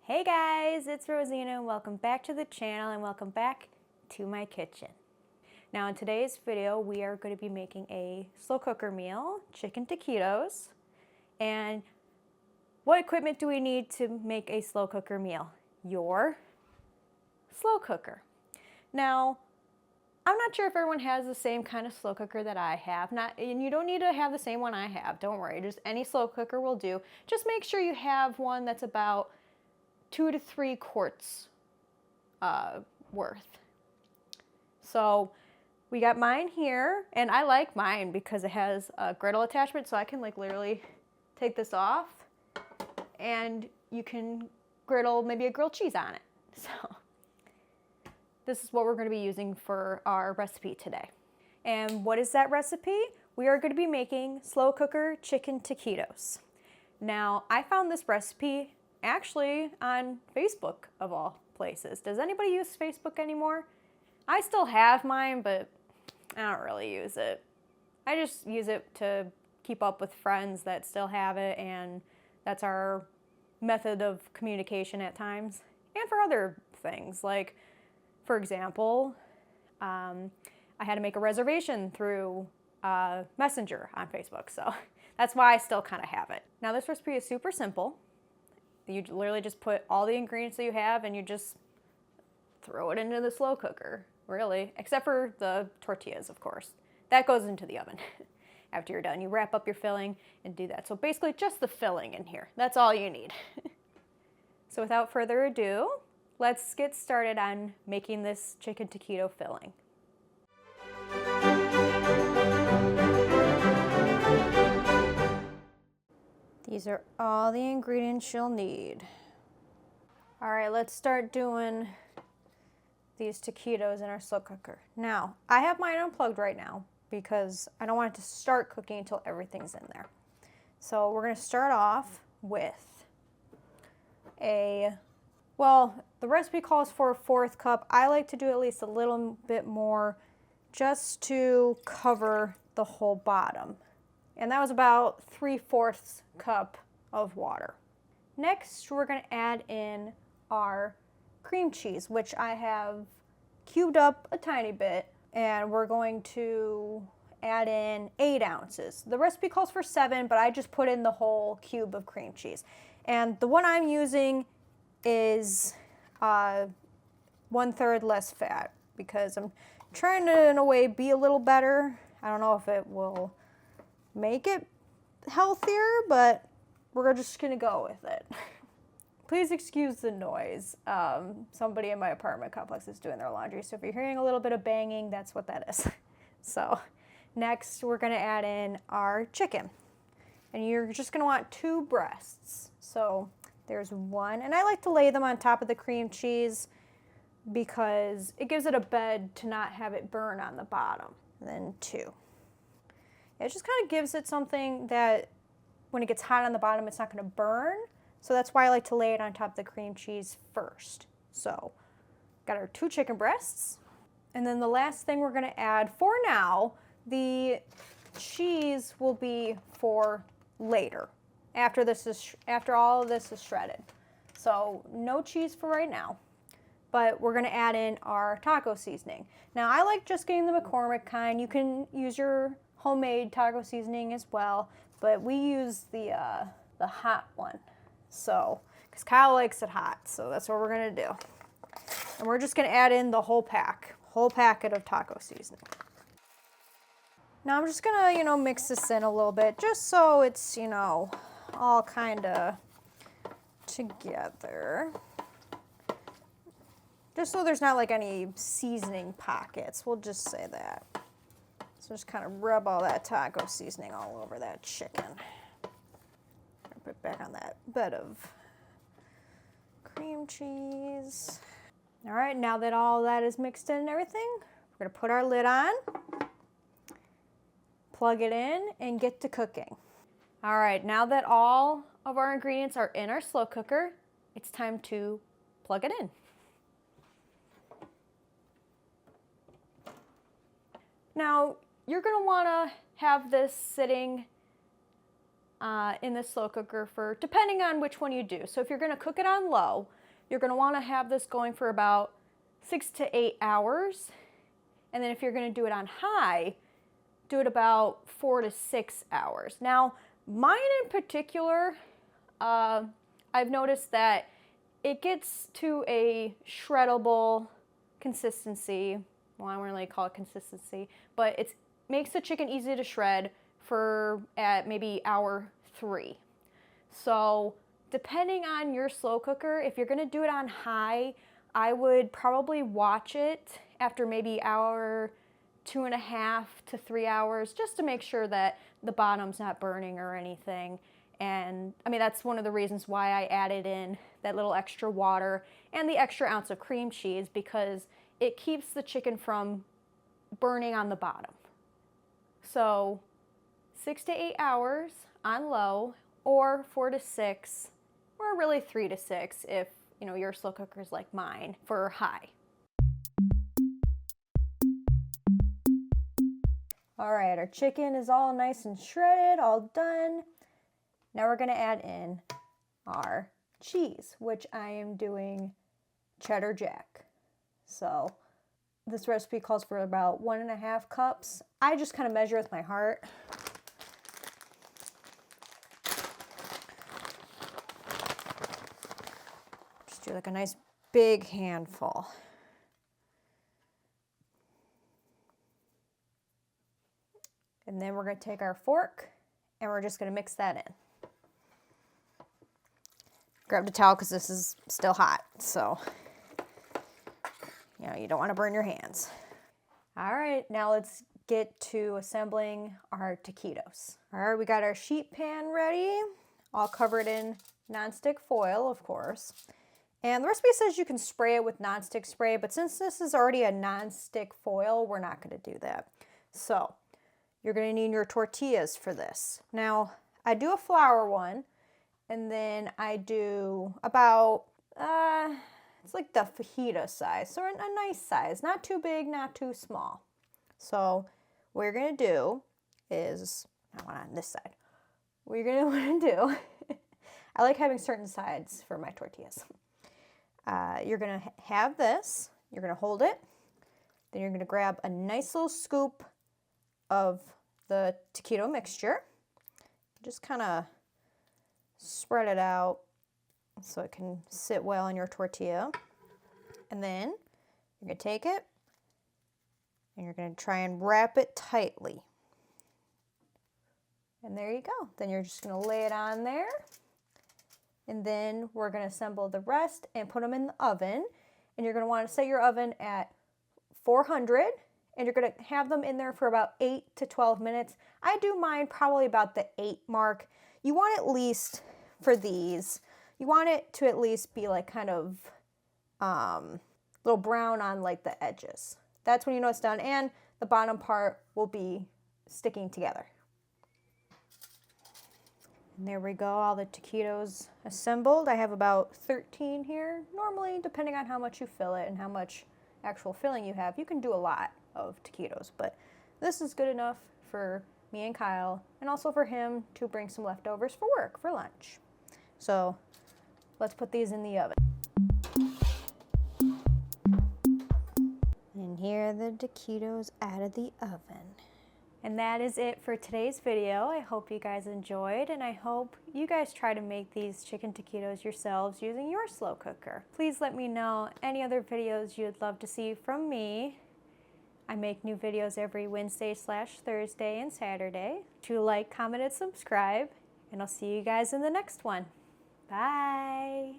Hey guys, it's Rosina. Welcome back to the channel and welcome back to my kitchen. Now in today's video, we are going to be making a slow cooker meal, chicken taquitos. And what equipment do we need to make a slow cooker meal? Your slow cooker. Now, I'm not sure if everyone has the same kind of slow cooker that I have. And you don't need to have the same one I have, don't worry. Just any slow cooker will do. Just make sure you have one that's about 2 to 3 quarts worth. So we got mine here, and I like mine because it has a griddle attachment, so I can like literally take this off and you can griddle maybe a grilled cheese on it. So this is what we're going to be using for our recipe today. And what is that recipe? We are going to be making slow cooker chicken taquitos. Now, I found this recipe actually on Facebook of all places. Does anybody use Facebook anymore? I still have mine, but I don't really use it. I just use it to keep up with friends that still have it, and that's our method of communication at times. And for other things, like, for example, I had to make a reservation through Messenger on Facebook, so that's why I still kind of have it. Now this recipe is super simple. You literally just put all the ingredients that you have and you just throw it into the slow cooker, really. Except for the tortillas, of course. That goes into the oven after you're done. You wrap up your filling and do that. So basically just the filling in here. That's all you need. So without further ado, let's get started on making this chicken taquito filling. These are all the ingredients you'll need. All right, let's start doing these taquitos in our slow cooker. Now, I have mine unplugged right now because I don't want it to start cooking until everything's in there. So we're gonna start off with well, the recipe calls for a 1/4 cup. I like to do at least a little bit more just to cover the whole bottom. And that was about 3/4 cup of water. Next, we're going to add in our cream cheese, which I have cubed up a tiny bit, and we're going to add in 8 ounces. The recipe calls for 7, but I just put in the whole cube of cream cheese. And the one I'm using is 1/3 less fat because I'm trying to, in a way, be a little better. I don't know if it will make it healthier, but we're just gonna go with it. Please excuse the noise. Somebody in my apartment complex is doing their laundry, so if you're hearing a little bit of banging, that's what that is. So next we're gonna add in our chicken, and you're just gonna want 2 breasts. So there's 1, and I like to lay them on top of the cream cheese because it gives it a bed to not have it burn on the bottom. And then 2. It just kind of gives it something that when it gets hot on the bottom, it's not going to burn. So that's why I like to lay it on top of the cream cheese first. So got our 2 chicken breasts. And then the last thing we're going to add for now, the cheese will be for later, after all of this is shredded. So no cheese for right now. But we're going to add in our taco seasoning. Now I like just getting the McCormick kind. You can use your homemade taco seasoning as well, but we use the hot one. So, because Kyle likes it hot, so that's what we're gonna do. And we're just gonna add in the whole packet of taco seasoning. Now I'm just gonna, mix this in a little bit, just so it's, all kind of together. Just so there's not like any seasoning pockets, we'll just say that. So just kind of rub all that taco seasoning all over that chicken. Put it back on that bed of cream cheese. All right, now that all that is mixed in and everything, we're gonna put our lid on, plug it in, and get to cooking. All right, now that all of our ingredients are in our slow cooker, it's time to plug it in. Now, you're going to want to have this sitting in the slow cooker for, depending on which one you do. So if you're gonna cook it on low, you're gonna wanna have this going for about 6 to 8 hours. And then if you're gonna do it on high, do it about 4 to 6 hours. Now, mine in particular, I've noticed that it gets to a shreddable consistency. Well, I don't really call it consistency, but it makes the chicken easy to shred for at maybe hour 3. So depending on your slow cooker, if you're gonna do it on high, I would probably watch it after maybe hour 2.5 to 3 hours, just to make sure that the bottom's not burning or anything. And I mean, that's one of the reasons why I added in that little extra water and the extra ounce of cream cheese, because it keeps the chicken from burning on the bottom. So 6 to 8 hours on low, or 4 to 6, or really 3 to 6 if you know your slow cooker is like mine for high. All right, our chicken is all nice and shredded, all done. Now we're gonna add in our cheese, which I am doing cheddar jack. So this recipe calls for about 1.5 cups. I just kind of measure with my heart. Just do like a nice big handful. And then we're gonna take our fork and we're just gonna mix that in. Grab the towel because this is still hot, so you know, you don't want to burn your hands. All right, now let's get to assembling our taquitos. All right, we got our sheet pan ready, all covered in nonstick foil, of course. And the recipe says you can spray it with nonstick spray, but since this is already a nonstick foil, we're not going to do that. So you're going to need your tortillas for this. Now, I do a flour one, and then I do about, it's like the fajita size, so a nice size, not too big, not too small. So what you're gonna do is, I want on this side, what you're gonna wanna do, I like having certain sides for my tortillas. You're gonna have this, you're gonna hold it, then you're gonna grab a nice little scoop of the taquito mixture, just kinda spread it out so it can sit well in your tortilla. And then you're going to take it and you're going to try and wrap it tightly. And there you go. Then you're just going to lay it on there. And then we're going to assemble the rest and put them in the oven. And you're going to want to set your oven at 400, and you're going to have them in there for about 8 to 12 minutes. I do mine probably about the 8 mark. You want at least, for these, you want it to at least be like kind of little brown on like the edges. That's when you know it's done, and the bottom part will be sticking together. And there we go, all the taquitos assembled. I have about 13 here. Normally, depending on how much you fill it and how much actual filling you have, you can do a lot of taquitos, but this is good enough for me and Kyle, and also for him to bring some leftovers for work, for lunch. So let's put these in the oven. And here are the taquitos out of the oven. And that is it for today's video. I hope you guys enjoyed, and I hope you guys try to make these chicken taquitos yourselves using your slow cooker. Please let me know any other videos you'd love to see from me. I make new videos every Wednesday/Thursday and Saturday. To like, comment, and subscribe, and I'll see you guys in the next one. Bye.